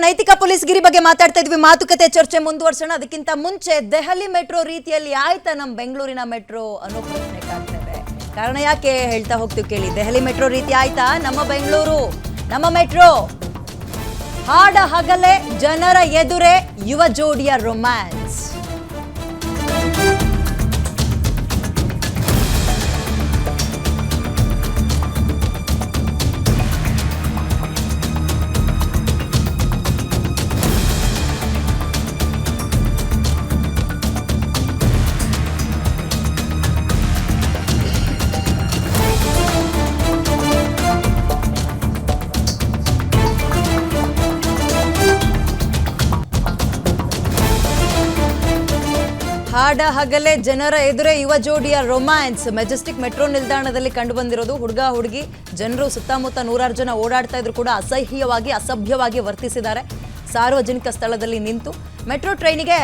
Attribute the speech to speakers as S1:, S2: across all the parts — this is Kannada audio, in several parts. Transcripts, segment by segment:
S1: ನೈತಿಕ ಪೊಲೀಸ್ಗಿರಿ ಬಗ್ಗೆ ಮಾತಾಡ್ತಾ ಇದ್ವಿ. ಮಾತುಕತೆ ಚರ್ಚೆ ಮುಂದುವರ್ಸೋಣ. ಅದಕ್ಕಿಂತ ಮುಂಚೆ ದೆಹಲಿ ಮೆಟ್ರೋ ರೀತಿಯಲ್ಲಿ ಆಯ್ತಾ ನಮ್ಮ ಬೆಂಗಳೂರಿನ ಮೆಟ್ರೋ ಅನ್ನೋ ಪ್ರಶ್ನೆ ಕಾಡ್ತಾ ಇದೆ. ಕಾರಣ ಯಾಕೆ ಹೇಳ್ತಾ ಹೋಗ್ತೀವಿ ಕೇಳಿ. ದೆಹಲಿ ಮೆಟ್ರೋ ರೀತಿ ಆಯ್ತಾ ನಮ್ಮ ಬೆಂಗಳೂರು, ನಮ್ಮ ಮೆಟ್ರೋ? ಹಾಡ ಹಗಲೇ ಜನರ ಎದುರೇ ಯುವ ಜೋಡಿಯ ರೊಮ್ಯಾನ್ಸ್. ಹಾಡ ಹಗಲೇ ಜನರ ಎದುರೇ ಯುವ ಜೋಡಿಯ ರೊಮ್ಯಾನ್ಸ್ ಮೆಜೆಸ್ಟಿಕ್ ಮೆಟ್ರೋ ನಿಲ್ದಾಣದಲ್ಲಿ ಕಂಡು ಬಂದಿರೋದು. ಹುಡುಗ ಹುಡುಗಿ ಜನರು ಸುತ್ತಮುತ್ತ 100 ಜನ ಓಡಾಡ್ತಾ ಇದ್ರು ಕೂಡ ಅಸಹ್ಯವಾಗಿ ಅಸಭ್ಯವಾಗಿ ವರ್ತಿಸಿದ್ದಾರೆ. ಸಾರ್ವಜನಿಕ ಸ್ಥಳದಲ್ಲಿ ನಿಂತು ಮೆಟ್ರೋ ಟ್ರೈನಿಗೆ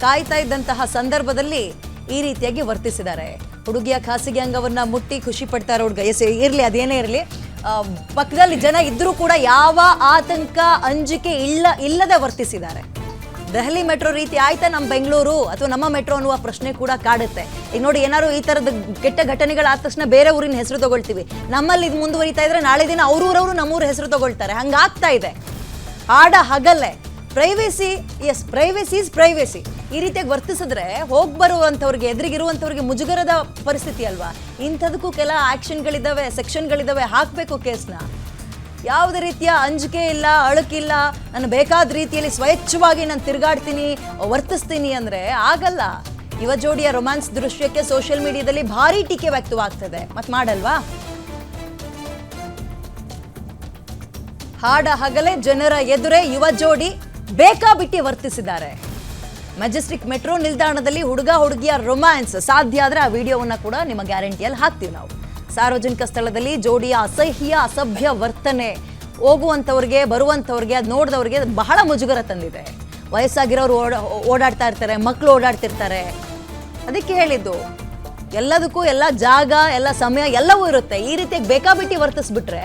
S1: ಕಾಯ್ತಾ ಇದ್ದಂತಹ ಸಂದರ್ಭದಲ್ಲಿ ಈ ರೀತಿಯಾಗಿ ವರ್ತಿಸಿದ್ದಾರೆ. ಹುಡುಗಿಯ ಖಾಸಗಿ ಅಂಗವನ್ನ ಮುಟ್ಟಿ ಖುಷಿ ಪಡ್ತಾರೆ ಹುಡುಗ. ಇರಲಿ, ಅದೇನೇ ಇರಲಿ, ಪಕ್ಕದಲ್ಲಿ ಜನ ಇದ್ರೂ ಕೂಡ ಯಾವ ಆತಂಕ ಅಂಜಿಕೆ ಇಲ್ಲದೆ ವರ್ತಿಸಿದ್ದಾರೆ. ದೆಹಲಿ ಮೆಟ್ರೋ ರೀತಿ ಆಯ್ತಾ ನಮ್ಮ ಬೆಂಗಳೂರು ಅಥವಾ ನಮ್ಮ ಮೆಟ್ರೋ ಅನ್ನುವ ಪ್ರಶ್ನೆ ಕೂಡ ಕಾಡುತ್ತೆ. ಈಗ ನೋಡಿ, ಏನಾದ್ರು ಈ ಥರದ ಕೆಟ್ಟ ಘಟನೆಗಳಾದ ತಕ್ಷಣ ಬೇರೆ ಊರಿನ ಹೆಸರು ತಗೊಳ್ತೀವಿ. ನಮ್ಮಲ್ಲಿ ಇದು ಮುಂದುವರಿತಾ ಇದ್ರೆ ನಾಳೆ ದಿನ ಅವ್ರೂರವರು ನಮ್ಮೂರ ಹೆಸರು ತಗೊಳ್ತಾರೆ. ಹಂಗಾಗ್ತಾ ಇದೆ. ಹಾಡ ಹಗಲೇ privacy, yes, privacy is privacy. ಈ ರೀತಿಯಾಗಿ ವರ್ತಿಸಿದ್ರೆ ಹೋಗಿ ಬರುವಂಥವ್ರಿಗೆ, ಎದುರಿಗಿರುವಂಥವ್ರಿಗೆ ಮುಜುಗರದ ಪರಿಸ್ಥಿತಿ ಅಲ್ವಾ? ಇಂಥದಕ್ಕೂ ಕೆಲ ಆ್ಯಕ್ಷನ್ಗಳಿದ್ದಾವೆ, ಸೆಕ್ಷನ್ಗಳಿದ್ದಾವೆ. ಹಾಕಬೇಕು ಕೇಸ್ನ. ಯಾವುದೇ ರೀತಿಯ ಅಂಜಿಕೆ ಇಲ್ಲ, ಅಳುಕಿಲ್ಲ, ನಾನು ಬೇಕಾದ ರೀತಿಯಲ್ಲಿ ಸ್ವೇಚ್ಛವಾಗಿ ನಾನು ತಿರುಗಾಡ್ತೀನಿ, ವರ್ತಿಸ್ತೀನಿ ಅಂದರೆ ಆಗಲ್ಲ. ಯುವ ಜೋಡಿಯ ರೊಮ್ಯಾನ್ಸ್ ದೃಶ್ಯಕ್ಕೆ ಸೋಷಿಯಲ್ ಮೀಡಿಯಾದಲ್ಲಿ ಭಾರಿ ಟೀಕೆ ವ್ಯಕ್ತವಾಗ್ತದೆ. ಮತ್ತೆ ಮಾಡಲ್ವಾ? ಹಾಡ ಹಗಲೇ ಜನರ ಎದುರೇ ಯುವ ಜೋಡಿ ಬೇಕಾಬಿಟ್ಟಿ ವರ್ತಿಸಿದ್ದಾರೆ. ಮೆಜೆಸ್ಟಿಕ್ ಮೆಟ್ರೋ ನಿಲ್ದಾಣದಲ್ಲಿ ಹುಡುಗ ಹುಡುಗಿಯ ರೊಮ್ಯಾನ್ಸ್. ಸಾಧ್ಯ ಆದರೆ ಆ ವಿಡಿಯೋವನ್ನ ಕೂಡ ನಿಮ್ಮ ಗ್ಯಾರಂಟಿಯಲ್ಲಿ ಹಾಕ್ತೀವಿ ನಾವು. ಸಾರ್ವಜನಿಕ ಸ್ಥಳದಲ್ಲಿ ಜೋಡಿಯ ಅಸಹ್ಯ ಅಸಭ್ಯ ವರ್ತನೆ ಹೋಗುವಂಥವ್ರಿಗೆ, ಬರುವಂಥವ್ರಿಗೆ, ಅದು ನೋಡಿದವ್ರಿಗೆ ಬಹಳ ಮುಜುಗರ ತಂದಿದೆ. ವಯಸ್ಸಾಗಿರೋರು ಓಡಾಡ್ತಾ ಇರ್ತಾರೆ, ಮಕ್ಕಳು ಓಡಾಡ್ತಿರ್ತಾರೆ. ಅದಕ್ಕೆ ಹೇಳಿದ್ದು, ಎಲ್ಲದಕ್ಕೂ ಎಲ್ಲ ಜಾಗ, ಎಲ್ಲ ಸಮಯ ಎಲ್ಲವೂ ಇರುತ್ತೆ. ಈ ರೀತಿಯಾಗಿ ಬೇಕಾಬಿಟ್ಟಿ ವರ್ತಿಸ್ಬಿಟ್ರೆ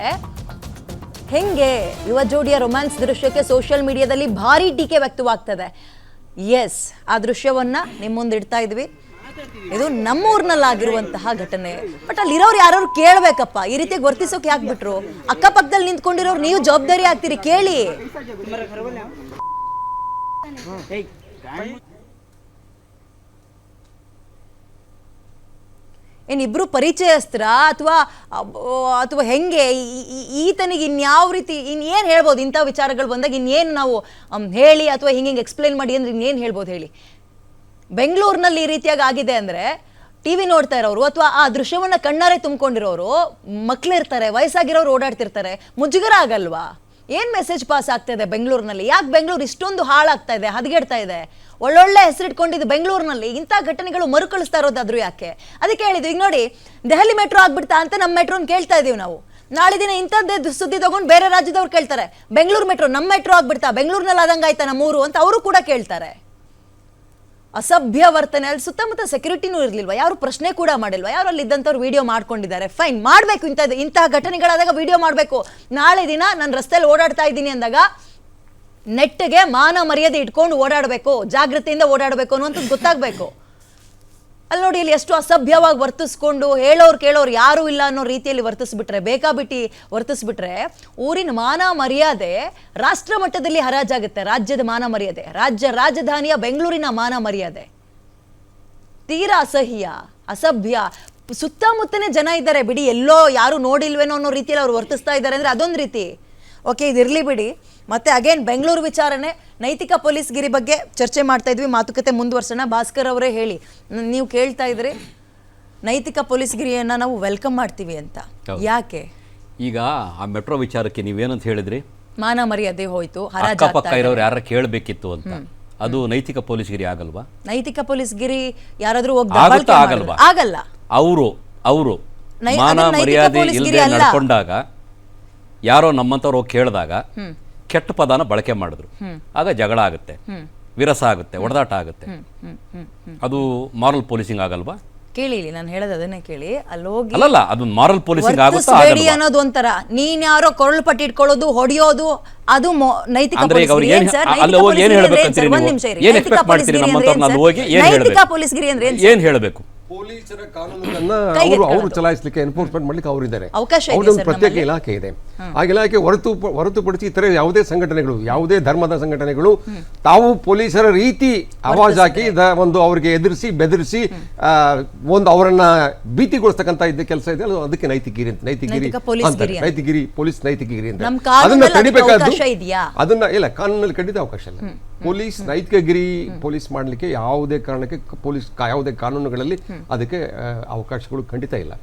S1: ಹೆಂಗೆ? ಯುವ ಜೋಡಿಯ ರೊಮ್ಯಾನ್ಸ್ ದೃಶ್ಯಕ್ಕೆ ಸೋಷಿಯಲ್ ಮೀಡಿಯಾದಲ್ಲಿ ಭಾರಿ ಟೀಕೆ ವ್ಯಕ್ತವಾಗ್ತದೆ. ಎಸ್, ಆ ದೃಶ್ಯವನ್ನ ನಿಮ್ಮ ಮುಂದೆ ಇಡ್ತಾ ಇದ್ವಿ. ಇದು ನಮ್ಮೂರ್ನಲ್ಲಾಗಿರುವಂತಹ ಘಟನೆ. ಬಟ್ ಅಲ್ಲಿರೋರು ಯಾರು ಕೇಳ್ಬೇಕಪ್ಪ, ಈ ರೀತಿಯಾಗಿ ವರ್ತಿಸೋಕೆ ಯಾಕೆ ಬಿಟ್ರು? ಅಕ್ಕಪಕ್ಕದಲ್ಲಿ ನಿಂತ್ಕೊಂಡಿರೋರು ನೀವು ಜವಾಬ್ದಾರಿ ಆಗ್ತೀರಿ, ಕೇಳಿ. ಏನಿಬ್ರು ಪರಿಚಯಸ್ತ್ರ ಅಥವಾ ಹೆಂಗೆ? ಈತನಿಗೆ ಇನ್ಯಾವ ರೀತಿ ಇನ್ನೇನು ಹೇಳ್ಬೋದು? ಇಂಥ ವಿಚಾರಗಳು ಬಂದಾಗ ಇನ್ನೇನು ನಾವು ಹೇಳಿ ಅಥವಾ ಹಿಂಗೆ ಎಕ್ಸ್ಪ್ಲೈನ್ ಮಾಡಿ ಅಂದ್ರೆ ಇನ್ನೇನು ಹೇಳ್ಬೋದು ಹೇಳಿ? ಬೆಂಗಳೂರಿನಲ್ಲಿ ಈ ರೀತಿಯಾಗಿ ಆಗಿದೆ ಅಂದರೆ ಟಿವಿ ನೋಡ್ತಾ ಇರೋರು ಅಥವಾ ಆ ದೃಶ್ಯವನ್ನ ಕಣ್ಣಾರೆ ತುಂಬಿಕೊಂಡಿರೋರು ಮಕ್ಕಳಿರ್ತಾರೆ, ವಯಸ್ಸಾಗಿರೋರು ಓಡಾಡ್ತಿರ್ತಾರೆ. ಮುಜುಗರ ಆಗಲ್ವಾ? ಏನು ಮೆಸೇಜ್ ಪಾಸ್ ಆಗ್ತಾ ಇದೆ ಬೆಂಗಳೂರಿನಲ್ಲಿ? ಯಾಕೆ ಬೆಂಗಳೂರು ಇಷ್ಟೊಂದು ಹಾಳಾಗ್ತಾ ಇದೆ, ಹದಗೆಡ್ತಾ ಇದೆ? ಒಳ್ಳೊಳ್ಳೆ ಹೆಸರಿಟ್ಕೊಂಡಿದ್ದು ಬೆಂಗಳೂರಿನಲ್ಲಿ ಇಂಥ ಘಟನೆಗಳು ಮರುಕಳಿಸ್ತಾ ಇರೋದಾದ್ರು ಯಾಕೆ? ಅದಕ್ಕೆ ಹೇಳಿದ್ವಿ. ಈಗ ನೋಡಿ, ದೆಹಲಿ ಮೆಟ್ರೋ ಆಗ್ಬಿಡ್ತಾ ಅಂತ ನಮ್ಮ ಮೆಟ್ರೋನ್ ಕೇಳ್ತಾ ಇದೀವಿ ನಾವು. ನಾಳೆ ದಿನ ಇಂಥದ್ದೇ ಸುದ್ದಿ ತಗೊಂಡು ಬೇರೆ ರಾಜ್ಯದವ್ರು ಕೇಳ್ತಾರೆ, ಬೆಂಗಳೂರು ಮೆಟ್ರೋ, ನಮ್ಮ ಮೆಟ್ರೋ ಆಗ್ಬಿಡ್ತಾ, ಬೆಂಗಳೂರಿನಲ್ಲಿ ಆದಂಗಾಯ್ತಾ ನಮ್ಮೂರು ಅಂತ ಅವರು ಕೂಡ ಕೇಳ್ತಾರೆ. ಅಸಭ್ಯ ವರ್ತನೆ. ಅಲ್ಲಿ ಸುತ್ತಮುತ್ತ ಸೆಕ್ಯೂರಿಟಿನೂ ಇರಲಿಲ್ವಾ? ಯಾರು ಪ್ರಶ್ನೆ ಕೂಡ ಮಾಡಿಲ್ವಾ? ಯಾರು ಅಲ್ಲಿ ಇದ್ದಂಥವ್ರು ವಿಡಿಯೋ ಮಾಡ್ಕೊಂಡಿದ್ದಾರೆ. ಫೈನ್, ಮಾಡಬೇಕು. ಇಂತಹ ಘಟನೆಗಳಾದಾಗ ವಿಡಿಯೋ ಮಾಡಬೇಕು. ನಾಳೆ ದಿನ ನಾನು ರಸ್ತೆಯಲ್ಲಿ ಓಡಾಡ್ತಾ ಇದ್ದೀನಿ ಅಂದಾಗ ನೆಟ್ಟಿಗೆ ಮಾನ ಮರ್ಯಾದೆ ಇಟ್ಕೊಂಡು ಓಡಾಡಬೇಕು, ಜಾಗೃತಿಯಿಂದ ಓಡಾಡಬೇಕು ಅನ್ನುವಂಥದ್ದು ಗೊತ್ತಾಗಬೇಕು. ಅಲ್ಲಿ ನೋಡಿ, ಇಲ್ಲಿ ಎಷ್ಟು ಅಸಭ್ಯವಾಗಿ ವರ್ತಿಸ್ಕೊಂಡು ಹೇಳೋರು ಕೇಳೋರು ಯಾರೂ ಇಲ್ಲ ಅನ್ನೋ ರೀತಿಯಲ್ಲಿ ವರ್ತಿಸ್ಬಿಟ್ರೆ, ಬೇಕಾಬಿಟ್ಟಿ ವರ್ತಿಸ್ಬಿಟ್ರೆ ಊರಿನ ಮಾನ ಮರ್ಯಾದೆ ರಾಷ್ಟ್ರ ಮಟ್ಟದಲ್ಲಿ ಹರಾಜಾಗುತ್ತೆ. ರಾಜ್ಯದ ಮಾನ ಮರ್ಯಾದೆ, ರಾಜ್ಯ ರಾಜಧಾನಿಯ ಬೆಂಗಳೂರಿನ ಮಾನ ಮರ್ಯಾದೆ ತೀರಾ ಅಸಹ್ಯ, ಅಸಭ್ಯ. ಸುತ್ತಮುತ್ತನೇ ಜನ ಇದ್ದಾರೆ ಬಿಡಿ, ಎಲ್ಲೋ ಯಾರು ನೋಡಿಲ್ವೇನೋ ಅನ್ನೋ ರೀತಿಯಲ್ಲಿ ಅವ್ರು ವರ್ತಿಸ್ತಾ ಇದ್ದಾರೆ ಅಂದರೆ ಅದೊಂದು ರೀತಿ. ಓಕೆ, ಇದಿರಲಿ ಬಿಡಿ. ಮತ್ತೆ ಅಗೇನ್ ಬೆಂಗಳೂರು ವಿಚಾರಣೆ, ನೈತಿಕ ಪೊಲೀಸ್ಗಿರಿ ಬಗ್ಗೆ ಚರ್ಚೆ ಮಾಡ್ತಾ ಇದ್ವಿ. ಮಾತುಕತೆ ಮುಂದುವರ್ಸೋಣ. ಭಾಸ್ಕರ್ ಅವರೇ ಹೇಳಿ, ನೀವು ಕೇಳ್ತಾ ಇದ್ರಿ ನೈತಿಕ ಪೊಲೀಸ್ಗಿರಿಯನ್ನ ನಾವು ವೆಲ್ಕಮ್ ಮಾಡ್ತೀವಿ ಅಂತ. ಯಾಕೆ?
S2: ಈಗ ಆ ಮೆಟ್ರೋ ವಿಚಾರಕ್ಕೆ ನೀವೇನಂತ ಹೇಳಿದ್ರಿ?
S1: ಮಾನ ಮರ್ಯಾದೆ ಹೋಯ್ತು,
S2: ಅಕ್ಕಪಕ್ಕ ಇರೋರು ಯಾರ ಕೇಳಬೇಕಿತ್ತು ಅಂತ. ಅದು ನೈತಿಕ ಪೊಲೀಸ್ಗಿರಿ ಆಗಲ್ವಾ?
S1: ನೈತಿಕ ಪೊಲೀಸ್ಗಿರಿ ಯಾರಾದ್ರೂ
S2: ಆಗಲ್ವಾ?
S1: ಆಗಲ್ಲ.
S2: ಅವರು ಮಾನ ಮರ್ಯಾದೆ ಇಲ್ಲದೆ ನಡ್ಕೊಂಡಾಗ, ಯಾರೋ ನಮ್ಮಂತವ್ರು ಹೋಗಿ ಕೇಳಿದಾಗ ಕೆಟ್ಟ ಪದಾನ ಬಳಕೆ ಮಾಡಿದ್ರು, ಆಗ ಜಗಳ ಆಗುತ್ತೆ, ವಿರಸ ಆಗುತ್ತೆ, ಹೊಡೆದಾಟ ಆಗುತ್ತೆ. ಅದು ಮಾರಲ್ ಪೊಲೀಸಿಂಗ್ ಆಗಲ್ವಾ?
S1: ಕೇಳಿ ನಾನು ಹೇಳೋದು ಅದನ್ನೇ ಕೇಳಿ. ಅಲ್ಲಿ ಹೋಗಿ
S2: ಅಲ್ಲಲ್ಲ ಅದೊಂದು ಮಾರಲ್ ಪೊಲೀಸಿಂಗ್ ಆಗುತ್ತಾ
S1: ವರ್ತಿಸ್ಬೇಡಿ ಅನ್ನೋದು ಒಂಥರ, ನೀನ್ ಯಾರೋ ಕೊರಳು ಪಟ್ಟಿ ಇಟ್ಕೊಳ್ಳೋದು, ಹೊಡೆಯೋದು, ಅದು ನೈತಿಕ
S2: ಅಂದ್ರೆ ಈಗ ಅವ್ರಿಗೆ ಅಲ್ಲಿ ಹೋಗಿ ಏನ್ ಹೇಳ್ಬೇಕಂತೀರಿ ನೀವು? ಏನ್ ಎಕ್ಸ್ಪೆಕ್ಟ್ ಮಾಡ್ತೀರಿ ನಮ್ಮಂತವ್ರನ್ನ ಅಲ್ಲಿ ಹೋಗಿ ಏನ್
S1: ನೈತಿಕ ಪೊಲೀಸ್ಗಿರಿ ಅಂದ್ರೆ
S2: ಏನ್ ಹೇಳಬೇಕು?
S3: ಪೊಲೀಸರ ಕಾನೂನನ್ನ ಅವರು ಚಲಾಯಿಸಲಿಕ್ಕೆ ಎನ್ಫೋರ್ಸ್ಮೆಂಟ್ ಮಾಡ್ಲಿಕ್ಕೆ ಅವರಿದ್ದಾರೆ.
S1: ಅವಕಾಶ ಇದೆ
S3: ಅವ್ರದ್ದು ಪ್ರತ್ಯೇಕ ಇಲಾಖೆ ಇದೆ. ಆ ಇಲಾಖೆ ಹೊರತುಪಡಿಸಿ ಇತರೆ ಯಾವುದೇ ಸಂಘಟನೆಗಳು, ಯಾವುದೇ ಧರ್ಮದ ಸಂಘಟನೆಗಳು ತಾವು ಪೊಲೀಸರ ರೀತಿ ಆವಾಜ್ ಹಾಕಿ ಒಂದು ಅವರಿಗೆ ಎದುರಿಸಿ ಬೆದರಿಸಿ ಒಂದು ಅವರನ್ನ ಭೀತಿಗೊಳಿಸ್ತಕ್ಕಂತ ಇದ್ದ ಕೆಲಸ ಇದೆ. ಅದಕ್ಕೆ ನೈತಿಕಗಿರಿ ಅಂತ, ನೈತಿಕಗಿರಿ ಪೊಲೀಸ್ ನೈತಿಕಗಿರಿ ಅಂತ ಅದನ್ನ ತಡಿಬೇಕಾದ್ದು. ಅದನ್ನ ಇಲ್ಲ, ಕಾನೂನಲ್ಲಿ ಖಂಡಿತ ಅವಕಾಶ ಇಲ್ಲ. ಪೊಲೀಸ್ ನೈತಿಕಗಿರಿ ಪೊಲೀಸ್ ಮಾಡಲಿಕ್ಕೆ ಯಾವುದೇ ಕಾರಣಕ್ಕೆ ಯಾವುದೇ ಕಾನೂನುಗಳಲ್ಲಿ ಅದಕ್ಕೆ ಅವಕಾಶಗಳು ಖಂಡಿತ ಇಲ್ಲ.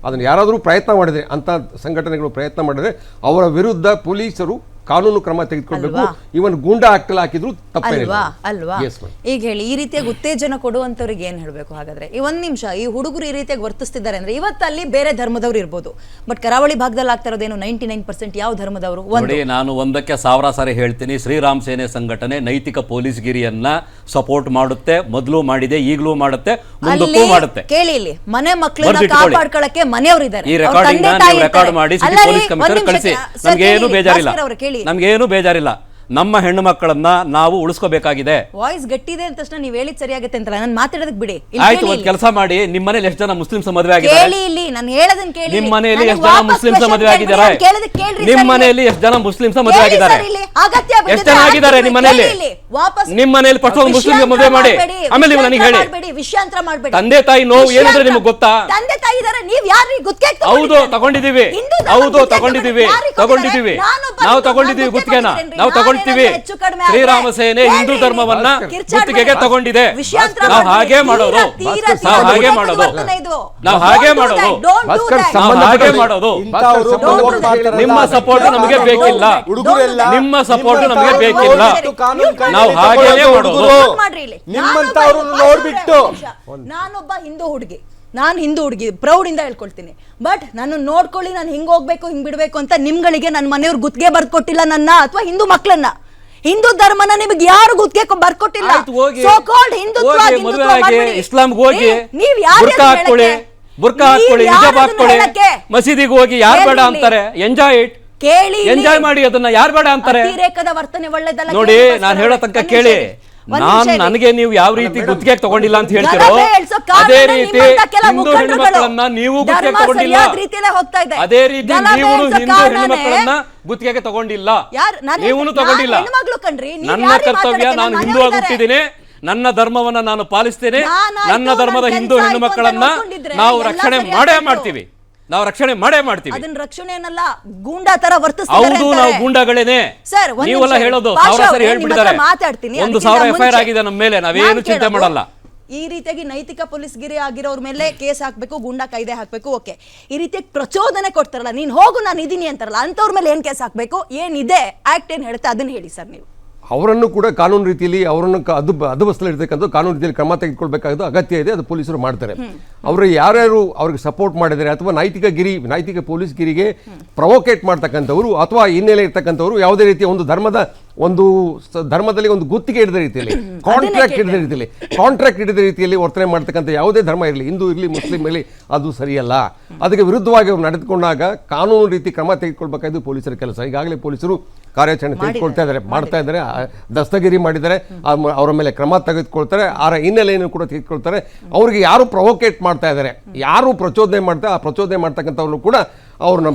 S3: ಅದನ್ನು ಯಾರಾದರೂ ಪ್ರಯತ್ನ ಮಾಡಿದ್ರೆ, ಅಂತ ಸಂಘಟನೆಗಳು ಪ್ರಯತ್ನ ಮಾಡಿದ್ರೆ ಅವರ ವಿರುದ್ಧ ಪೊಲೀಸರು ಕಾನೂನು ಕ್ರಮ ತೆಗೆದುಕೊಳ್ಬೇಕು. ಇವನ್ ಗೂಂಡಾ ಆಕ್ಟ್ ಹಾಕಿದ್ರು ತಪ್ಪೇನಿಲ್ಲ
S1: ಅಲ್ವಾ? ಈಗ ಹೇಳಿ, ಈ ರೀತಿಯಾಗಿ ಉತ್ತೇಜನ ಕೊಡುವಂತವ್ರಿಗೆ ಏನ್ ಹೇಳ್ಬೇಕು ಹಾಗಾದ್ರೆ? ಈ ಒಂದ್ ನಿಮಿಷ, ಈ ಹುಡುಗರು ಈ ರೀತಿಯಾಗಿ ವರ್ತಿಸ್ತಿದ್ದಾರೆ ಅಂದ್ರೆ ಇವತ್ತಲ್ಲಿ ಬೇರೆ ಧರ್ಮದವ್ರು ಇರ್ಬೋದು, ಬಟ್ ಕರಾವಳಿ ಭಾಗದಲ್ಲಿ ಆಗ್ತಾ ಇರೋದೇನು 99% ಯಾವ ಧರ್ಮದವರು?
S2: ನೋಡಿ, ನಾನು 1,000 ಸಾರಿ ಹೇಳ್ತೀನಿ, ಶ್ರೀರಾಮ್ ಸೇನೆ ಸಂಘಟನೆ ನೈತಿಕ ಪೊಲೀಸ್ಗಿರಿಯನ್ನ ಸಪೋರ್ಟ್ ಮಾಡುತ್ತೆ. ಮೊದಲು ಮಾಡಿದೆ, ಈಗಲೂ ಮಾಡುತ್ತೆ, ಮುಂದಕ್ಕೂ ಮಾಡುತ್ತೆ.
S1: ಕೇಳಿ, ಇಲ್ಲಿ ಮನೆ ಮಕ್ಕಳನ್ನ ಕಾಪಾಡ್ಕೊಳ್ಳಕ್ಕೆ ಮನೆಯವರು ಇದ್ದಾರೆ.
S2: ಈ ರೆಕಾರ್ಡಿಂಗ್ ನೀವು ರೆಕಾರ್ಡ್ ಮಾಡಿ ಸಿಟಿ ಪೊಲೀಸ್ ಕಮಿಷನರ್ ಕಳಿಸಿ. ನಮಗೇನು ಬೇಜಾರಿಲ್ಲ, ನಮ್ಗೇನು ಬೇಜಾರಿಲ್ಲ. ನಮ್ಮ ಹೆಣ್ಣು ಮಕ್ಕಳನ್ನ ನಾವು ಉಳಿಸ್ಕೋಬೇಕಾಗಿದೆ.
S1: ವಾಯ್ಸ್ ಗಟ್ಟಿದೆ ಅಂತ ತಕ್ಷಣ ನೀವು ಹೇಳಿದ್ ಸರಿಯಾಗುತ್ತೆ ಅಂತಲ್ಲ, ನಾನು ಮಾತಾಡೋದಕ್ಕೆ ಬಿಡಿ.
S2: ಆಯ್ತು, ಒಂದ್ ಕೆಲಸ ಮಾಡಿ, ನಿಮ್ಮ ಮನೇಲಿ ಎಷ್ಟು ಜನ ಮುಸ್ಲಿಮ್ಸ್ ಮದುವೆ ಆಗಿದ್ದಾರೆ?
S1: ಕೇಳಿ, ಇಲ್ಲಿ ನಾನು ಹೇಳೋದನ್ನ ಕೇಳಿ.
S2: ನಿಮ್ಮ ಮನೆಯಲ್ಲಿ ಎಷ್ಟು ಜನ ಮುಸ್ಲಿಮ್ಸ್ ಮದುವೆ ಆಗಿದ್ದಾರೆ? ನಿಮ್ಮ ಮನೆಯಲ್ಲಿ ಎಷ್ಟು ಜನ ಮುಸ್ಲಿಮ್ಸ್ ಮದುವೆ ಆಗಿದ್ದಾರೆ? ಎಷ್ಟು ಜನ ಆಗಿದ್ದಾರೆ ನಿಮ್ಮ ಮನೆಯಲ್ಲಿ? ನಿಮ್ಮ ಮನೆಯಲ್ಲಿ ಫಸ್ಟ್ ಒಂದು ಮುಸ್ಲಿಂ ಮದುವೆ ಮಾಡಿ, ಆಮೇಲೆ ನೀವು ನನಗೆ ಹೇಳಿ.
S1: ವಿಷಯಾಂತರ ಮಾಡಬೇಡಿ.
S2: ತಂದೆ ತಾಯಿ ನೋವು ಏನಂದ್ರೆ ನಿಮಗೆ ಗೊತ್ತಾ?
S1: ತಂದೆ ತಾಯಿ ಇದ್ದಾರೆ, ನೀವು ಯಾರು ಗುತ್ತಿಗೆ?
S2: ಹೌದು, ತಗೊಂಡಿದ್ದೀವಿ. ಹೌದು, ತಗೊಂಡಿದ್ದೀವಿ. ನಾವು ತಗೊಂಡಿದ್ದೀವಿ ಗುತ್ತಿಗೆನ, ನಾವು ತಗೊಂಡಿದ್ದೀವಿ. ಶ್ರೀರಾಮ ಸೇನೆ ಹಿಂದೂ ಧರ್ಮವನ್ನ ಗುತ್ತಿಗೆಗೆ ತಗೊಂಡಿದೆ. ನಾವು ಹಾಗೆ ಮಾಡೋದು, ನಾವು ಹಾಗೆ ಮಾಡೋದು, ನಾವು ಹಾಗೆ ಮಾಡೋದು, ಹಾಗೆ ಮಾಡೋದು. ನಿಮ್ಮ ಸಪೋರ್ಟ್ ನಮಗೆ ಬೇಕಿಲ್ಲ, ನಿಮ್ಮ ಸಪೋರ್ಟ್ ನಮಗೆ ಬೇಕಿಲ್ಲ. ನಾವು ಹಾಗೇನೆ ಮಾಡೋದು.
S4: ನಿಮ್ಮಂತವ್ರು ನೋಡ್ಬಿಟ್ಟು
S1: ನಾನೊಬ್ಬ ಹಿಂದೂ ಹುಡುಗಿ ಪ್ರೌಡ್ ಇಂದ ಹೇಳ್ಕೊಳ್ತೀನಿ. ಬಟ್ ನಾನು ನೋಡ್ಕೊಳ್ಳಿ, ನಾನು ಹಿಂಗ್ ಹೋಗ್ಬೇಕು, ಹಿಂಗ್ ಬಿಡ್ಬೇಕು ಅಂತ ನಿಮ್ಗಳಿಗೆ ನನ್ನ ಮನೆಯವ್ರು ಗುತ್ತಿಗೆ ಬರ್ಕೊಟ್ಟಿಲ್ಲ ನನ್ನ, ಅಥವಾ ಹಿಂದೂ ಮಕ್ಕಳನ್ನ. ಹಿಂದೂ ಧರ್ಮನ ನಿಮಗೆ ಯಾರು ಗುತ್ತಿಗೆ ಬರ್ಕೊಟ್ಟಿಲ್ಲ.
S2: ಇಸ್ಲಾಂ ಹೋಗಿ ಬುರ್ಕಾ ಹಾಕೊಳ್ಳಿ, ಹಿಜಾಬ್ ಹಾಕೊಳ್ಳಿ, ಮಸೀದಿಗೆ ಹೋಗಿ ಯಾರು ಬೇಡ ಅಂತಾರೆ? ಎಂಜಾಯ್ ಇಟ್,
S1: ಕೇಳಿ,
S2: ಎಂಜಾಯ್ ಮಾಡಿ, ಅದನ್ನ ಯಾರು ಬೇಡ ಅಂತಾರೆ?
S1: ಅತಿರೇಕದ ವರ್ತನೆ ಒಳ್ಳೆದಲ್ಲ.
S2: ನೋಡಿ, ನಾನು ಹೇಳೋ ತನಕ ಕೇಳಿ. ನನಗೆ ನೀವು ಯಾವ ರೀತಿ ಗುತ್ತಿಗೆ ತಗೊಂಡಿಲ್ಲ ಅಂತ ಹೇಳ್ತಿರೋ, ಅದೇ ರೀತಿ ಹಿಂದೂ ಹೆಣ್ಣು ಮಕ್ಕಳನ್ನ ನೀವು ಗುತ್ತಿಗೆ ತಗೊಂಡಿಲ್ಲ. ಅದೇ ರೀತಿ ನೀವು ಹಿಂದೂ ಹೆಣ್ಣು ಮಕ್ಕಳನ್ನ ಗುತ್ತಿಗೆಗೆ ತಗೊಂಡಿಲ್ಲ, ನೀವು ತಗೊಂಡಿಲ್ಲ. ನನ್ನ ಕರ್ತವ್ಯ, ನಾನು ಹಿಂದೂ ಆಗಿ ಹುಟ್ಟಿದ್ದೀನಿ, ನನ್ನ ಧರ್ಮವನ್ನ ನಾನು ಪಾಲಿಸ್ತೇನೆ. ನನ್ನ ಧರ್ಮದ ಹಿಂದೂ ಹೆಣ್ಣು ಮಕ್ಕಳನ್ನ ನಾವು ರಕ್ಷಣೆ ಮಾಡೇ ಮಾಡ್ತೀವಿ, ನಾವು ರಕ್ಷಣೆ ಮಾಡೇ ಮಾಡ್ತೀವಿ.
S1: ಅದನ್ನ ರಕ್ಷಣೆ ಅನ್ನಲ್ಲ, ಗೂಂಡಾ ತರ ವರ್ತಿಸ್ತಾರೆ.
S2: ಹೌದು, ನಾವು ಗೂಂಡಾಗಳೇನೆ. ನೀವೆಲ್ಲ ಹೇಳೋದು 1000 ಸರಿ ಹೇಳ್ಬಿಟ್ಟಿದ್ದಾರೆ. 1000 FIR ಆಗಿದೆ ನಮ್ಮ ಮೇಲೆ, ನಾವೇನು ಚಿಂತೆ ಮಾಡಲ್ಲ.
S1: ಈ ರೀತಿಯಾಗಿ ನೈತಿಕ ಪೊಲೀಸ್ಗಿರಿ ಆಗಿರೋರ್ ಮೇಲೆ ಕೇಸ್ ಹಾಕ್ಬೇಕು, ಗೂಂಡಾ ಕಾಯ್ದೆ ಹಾಕ್ಬೇಕು. ಓಕೆ, ಈ ರೀತಿಯಾಗಿ ಪ್ರಚೋದನೆ ಕೊಡ್ತಾರಲ್ಲ, ನೀನ್ ಹೋಗು ನಾನು ಇದೀನಿ ಅಂತಾರಲ್ಲ, ಅಂತವ್ರ ಮೇಲೆ ಏನ್ ಕೇಸ್ ಹಾಕ್ಬೇಕು? ಏನಿದೆ ಆಕ್ಟ್ ಏನ್ ಹೇಳುತ್ತೆ ಅದನ್ನ ಹೇಳಿ ಸರ್ ನೀವು.
S3: ಅವರನ್ನು ಕೂಡ ಕಾನೂನು ರೀತಿಯಲ್ಲಿ ಅವರನ್ನು ಅದುಬಸ್ತಲ್ಲಿರ್ತಕ್ಕಂಥ ಕಾನೂನು ರೀತಿಯಲ್ಲಿ ಕ್ರಮ ತೆಗೆದುಕೊಳ್ಬೇಕಾದ ಅಗತ್ಯ ಇದೆ. ಅದು ಪೊಲೀಸರು ಮಾಡ್ತಾರೆ. ಅವರು ಯಾರ್ಯಾರು ಅವ್ರಿಗೆ ಸಪೋರ್ಟ್ ಮಾಡಿದರೆ ಅಥವಾ ನೈತಿಕ ಪೊಲೀಸ್ಗಿರಿಗೆ ಪ್ರವೋಕೇಟ್ ಮಾಡ್ತಕ್ಕಂಥವ್ರು ಅಥವಾ ಹಿನ್ನೆಲೆ ಇರ್ತಕ್ಕಂಥವ್ರು ಯಾವುದೇ ರೀತಿಯ ಒಂದು ಧರ್ಮದಲ್ಲಿ ಒಂದು ಗುತ್ತಿಗೆ ಹಿಡಿದ ರೀತಿಯಲ್ಲಿ, ಕಾಂಟ್ರಾಕ್ಟ್ ಹಿಡಿದ ರೀತಿಯಲ್ಲಿ ವರ್ತನೆ ಮಾಡ್ತಕ್ಕಂಥ ಯಾವುದೇ ಧರ್ಮ ಇರಲಿ, ಹಿಂದೂ ಇರಲಿ, ಮುಸ್ಲಿಂ ಇರಲಿ, ಅದು ಸರಿಯಲ್ಲ. ಅದಕ್ಕೆ ವಿರುದ್ಧವಾಗಿ ಅವರು ನಡೆದುಕೊಂಡಾಗ ಕಾನೂನು ರೀತಿ ಕ್ರಮ ತೆಗೆದುಕೊಳ್ಬೇಕಾದ್ದು ಪೊಲೀಸರ ಕೆಲಸ. ಈಗಾಗಲೇ ಪೊಲೀಸರು ಕಾರ್ಯಾಚರಣೆ ತೆಗೆದುಕೊಳ್ತಾ ಇದ್ದಾರೆ, ಮಾಡ್ತಾ ಇದ್ದಾರೆ, ದಸ್ತಗಿರಿ ಮಾಡಿದ್ದಾರೆ, ಅವರ ಮೇಲೆ ಕ್ರಮ ತೆಗೆದುಕೊಳ್ತಾರೆ, ಅವರ ಹಿನ್ನೆಲೆಯನ್ನು ಕೂಡ ತೆಗೆದುಕೊಳ್ತಾರೆ. ಅವ್ರಿಗೆ ಯಾರು ಪ್ರವೋಕೇಟ್ ಮಾಡ್ತಾ ಇದ್ದಾರೆ, ಯಾರು ಪ್ರಚೋದನೆ ಮಾಡ್ತಾರೆ, ಆ ಪ್ರಚೋದನೆ ಮಾಡ್ತಕ್ಕಂಥವ್ರನ್ನು ಕೂಡ ಅವ್ರನ್ನ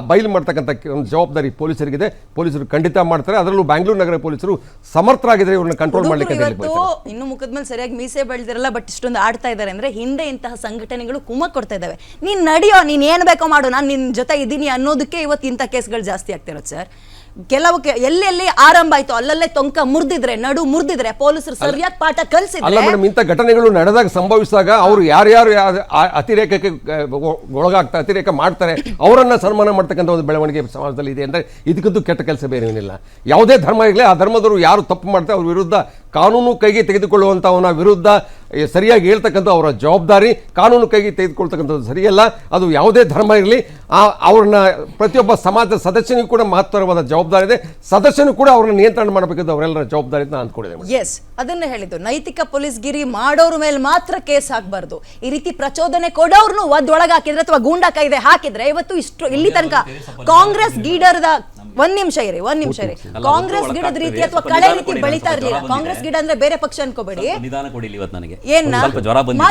S3: ಬಯಲು ಮಾಡ್ತಕ್ಕಂಥ ಒಂದು ಜವಾಬ್ದಾರಿ ಪೊಲೀಸರಿಗಿದೆ. ಪೊಲೀಸರು ಖಂಡಿತ ಮಾಡ್ತಾರೆ. ಅದರಲ್ಲೂ ಬ್ಯಾಂಗ್ಳೂರು ನಗರ ಪೊಲೀಸರು ಸಮರ್ಥರಾಗಿದ್ದಾರೆ ಇವ್ರನ್ನ ಕಂಟ್ರೋಲ್ ಮಾಡ್ಲಿಕ್ಕೆ.
S1: ಇನ್ನು ಮುಖದ ಮೇಲೆ ಸರಿಯಾಗಿ ಮೀಸೆ ಬೆಳೆದಿರಲ್ಲ, ಬಟ್ ಇಷ್ಟೊಂದು ಆಡ್ತಾ ಇದ್ದಾರೆ ಅಂದ್ರೆ ಹಿಂದೆ ಇಂತಹ ಸಂಘಟನೆಗಳು ಕುಮ್ಮಕ್ ಕೊಡ್ತಾ ಇದ್ದಾವೆ. ನೀನ್ ನಡಿಯೋ, ನೀನ್ ಏನ್ ಬೇಕೋ ಮಾಡು, ನಾನು ನಿನ್ ಜೊತೆ ಇದ್ದೀನಿ ಅನ್ನೋದಕ್ಕೆ ಇವತ್ತು ಇಂಥ ಕೇಸ್ಗಳು ಜಾಸ್ತಿ ಆಗ್ತಿರೋದು ಸರ್. ಕೆಲವು ಎಲ್ಲೆಲ್ಲಿ ಆರಂಭ ಆಯ್ತು ಅಲ್ಲಲ್ಲೇ ಟೊಂಕ ನಡು ಮುರಿದಿದ್ರೆ ಪೊಲೀಸರು ಸರಿಯಾಗಿ ಪಾಠ ಕಲಿಸಿದ್ರೆ.
S3: ಅಲ್ಲ ಮೇಡಮ್, ಇಂಥ ಘಟನೆಗಳು ನಡೆದಾಗ ಸಂಭವಿಸಿದಾಗ ಅವರು ಯಾರ್ಯಾರು ಅತಿರೇಕಕ್ಕೆ ಅತಿರೇಕ ಮಾಡ್ತಾರೆ ಅವರನ್ನ ಸನ್ಮಾನ ಮಾಡ್ತಕ್ಕಂಥ ಒಂದು ಬೆಳವಣಿಗೆ ಸಮಾಜದಲ್ಲಿ ಇದೆ. ಅಂದ್ರೆ ಇದಕ್ಕಂತೂ ಕೆಟ್ಟ ಕೆಲಸ ಬೇರೆ ಏನಿಲ್ಲ. ಯಾವುದೇ ಧರ್ಮ ಇರಲಿ, ಆ ಧರ್ಮದವರು ಯಾರು ತಪ್ಪು ಮಾಡ್ತಾರೆ ಅವ್ರ ವಿರುದ್ಧ ಕಾನೂನು ಕೈಗೆ ತೆಗೆದುಕೊಳ್ಳುವಂಥವನ ವಿರುದ್ಧ ಸರಿಯಾಗಿ ಹೇಳ್ತಕ್ಕಂಥ ಅವರ ಜವಾಬ್ದಾರಿ. ಕಾನೂನು ಕೈಗೆ ತೆಗೆದುಕೊಳ್ತಕ್ಕಂಥದ್ದು ಸರಿಯಲ್ಲ. ಅದು ಯಾವುದೇ ಧರ್ಮ ಇರಲಿ, ಅವ್ರನ್ನ ಪ್ರತಿಯೊಬ್ಬ ಸಮಾಜದ ಸದಸ್ಯನಿಗೂ ಕೂಡ ಮಹತ್ತರವಾದ ಜವಾಬ್ದಾರಿ ಇದೆ. ಸದಸ್ಯನು ಕೂಡ ಅವ್ರನ್ನ ನಿಯಂತ್ರಣ ಮಾಡಬೇಕಂತ ಅವರೆಲ್ಲರ ಜವಾಬ್ದಾರಿ ಅಂತ ಅಂದ್ಕೊಂಡಿದ್ದೇನೆ.
S1: ಎಸ್, ಅದನ್ನೇ ಹೇಳಿದ್ದು. ನೈತಿಕ ಪೊಲೀಸ್ ಗಿರಿ ಮಾಡೋರ ಮೇಲೆ ಮಾತ್ರ ಕೇಸ್ ಹಾಕಬಾರ್ದು. ಈ ರೀತಿ ಪ್ರಚೋದನೆ ಕೊಡೋರ್ನು ಒಳಗೆ ಹಾಕಿದ್ರೆ ಅಥವಾ ಗೂಂಡಾ ಕಾಯ್ದೆ ಹಾಕಿದ್ರೆ ಇವತ್ತು ಇಷ್ಟು ಇಲ್ಲಿ ತನಕ ಕಾಂಗ್ರೆಸ್ ಗೀಡರ್ದ ಒಂದ್ ನಿಮಿಷ ಇರಿ. ಕಾಂಗ್ರೆಸ್ ಗಿಡದ ರೀತಿ ಅಥವಾ ಕಳೆ ರೀತಿ ಬೆಳೀತಾ ಇರ್ಲಿಲ್ಲ. ಕಾಂಗ್ರೆಸ್ ಗಿಡ ಅಂದ್ರೆ ಬೇರೆ ಪಕ್ಷ ಅನ್ಕೋಬೇಡಿ.
S2: ನಿಧಾನ ಕೊಡಿ ಇವತ್ತು ನನಗೆ
S1: ಏನ್
S2: ಸ್ವಲ್ಪ ಜ್ವರ ಬಂದಿದೆ.